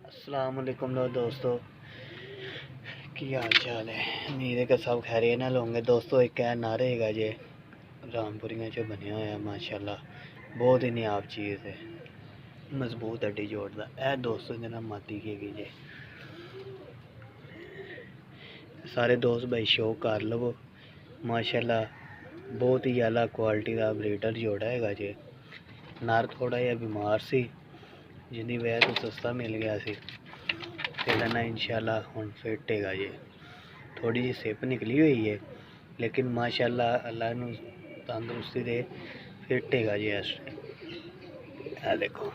अस्सलाम वालेकुम दोस्तों, की हाल चाल है। उम्मीद है कि सब खैरियत नाल होंगे। दोस्तों एक है नारेगा जे रामपुरियां च बनया होया माशाल्लाह, बहुत ही नायाब चीज़ है, मजबूत हड्डी जोड़दा है दोस्तों। जना माती के जे सारे दोस्त भाई शो कर लवो माशाल्लाह, बहुत ही आला क्वालिटी का ब्रीडर जोड़ा है जे। नर थोड़ा जहा बीमार सी, जिंदी वजह तो सस्ता मिल गया सी, फिर ना इंशाल्लाह हुण फिट है जे। थोड़ी जी सिप निकली हुई है, लेकिन माशाल्लाह अल्लाह नू तंदुरुस्ती दे, फिट है जी। इस देखो